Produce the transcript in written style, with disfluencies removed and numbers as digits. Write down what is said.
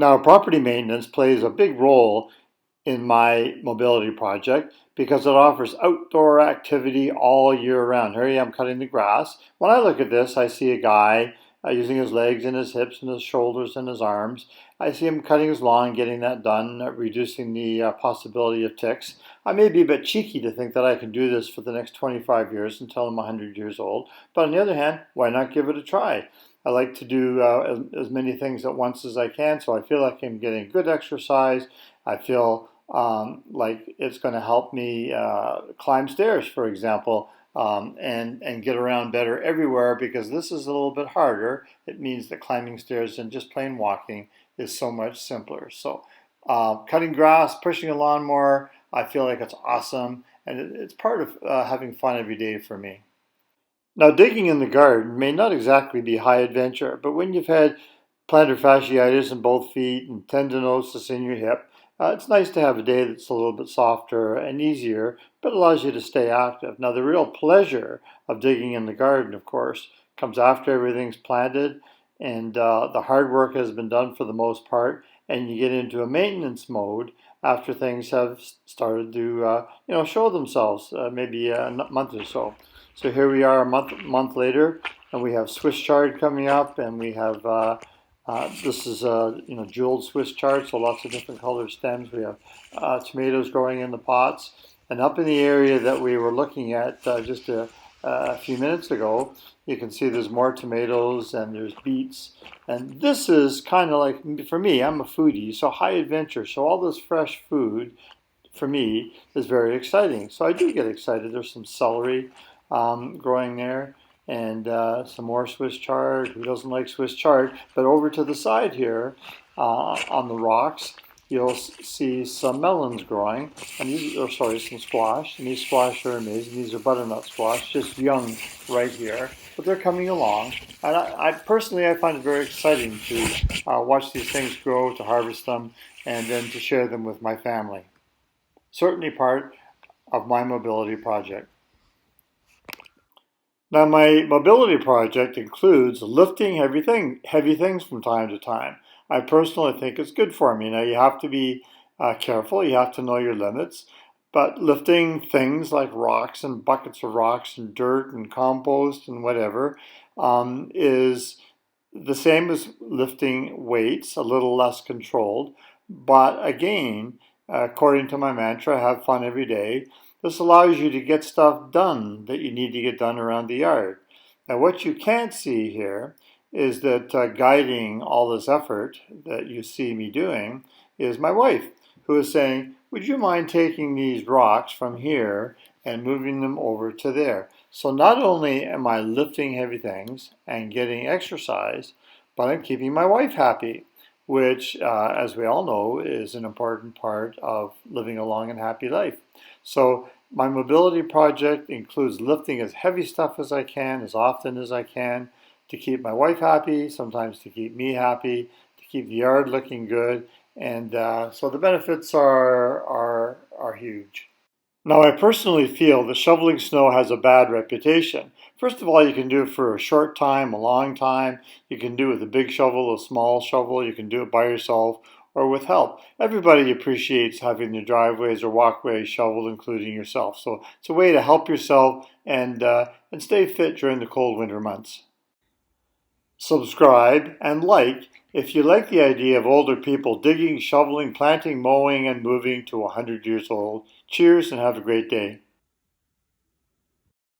Now, property maintenance plays a big role in my mobility project because it offers outdoor activity all year round. Here I am cutting the grass. When I look at this, I see a guy using his legs and his hips and his shoulders and his arms. I see him cutting his lawn, getting that done, reducing the possibility of ticks. I may be a bit cheeky to think that I can do this for the next 25 years until I'm 100 years old, but on the other hand, why not give it a try? I like to do as many things at once as I can, so I feel like I'm getting good exercise. I feel like it's going to help me climb stairs, for example, and get around better everywhere because this is a little bit harder. It means that climbing stairs and just plain walking is so much simpler. So cutting grass, pushing a lawnmower, I feel like it's awesome, and it's part of having fun every day for me. Now, digging in the garden may not exactly be high adventure, but when you've had plantar fasciitis in both feet and tendinosis in your hip, it's nice to have a day that's a little bit softer and easier, but allows you to stay active. Now, the real pleasure of digging in the garden, of course, comes after everything's planted and the hard work has been done for the most part, and you get into a maintenance mode after things have started to show themselves, maybe a month or so. So here we are a month later, and we have Swiss chard coming up, and we have this is jeweled Swiss chard, so lots of different colored stems. We have tomatoes growing in the pots, and up in the area that we were looking at just a few minutes ago, you can see there's more tomatoes and there's beets. And this is kind of like, for me, I'm a foodie, so high adventure. So all this fresh food for me is very exciting. So I do get excited. There's some celery growing there and some more Swiss chard. Who doesn't like Swiss chard? But over to the side here on the rocks, you'll see some melons growing, and these are, sorry, some squash, and these squash are amazing. These are butternut squash, just young right here, but they're coming along. And I personally, I find it very exciting to watch these things grow, to harvest them, and then to share them with my family. Certainly part of my mobility project. Now, my mobility project includes lifting heavy things from time to time. I personally think it's good for me. Now, you have to be careful. You have to know your limits. But lifting things like rocks and buckets of rocks and dirt and compost and whatever is the same as lifting weights, a little less controlled. But again, according to my mantra, have fun every day. This allows you to get stuff done that you need to get done around the yard. Now, what you can't see here is that guiding all this effort that you see me doing is my wife, who is saying, would you mind taking these rocks from here and moving them over to there? So not only am I lifting heavy things and getting exercise, but I'm keeping my wife happy, which, as we all know, is an important part of living a long and happy life. So my mobility project includes lifting as heavy stuff as I can, as often as I can, to keep my wife happy, sometimes to keep me happy, to keep the yard looking good, and so the benefits are huge. Now, I personally feel that shoveling snow has a bad reputation. First of all, you can do it for a short time, a long time. You can do it with a big shovel, a small shovel. You can do it by yourself or with help. Everybody appreciates having their driveways or walkways shoveled, including yourself. So it's a way to help yourself and stay fit during the cold winter months. Subscribe and like if you like the idea of older people digging, shoveling, planting, mowing, and moving to 100 years old. Cheers and have a great day.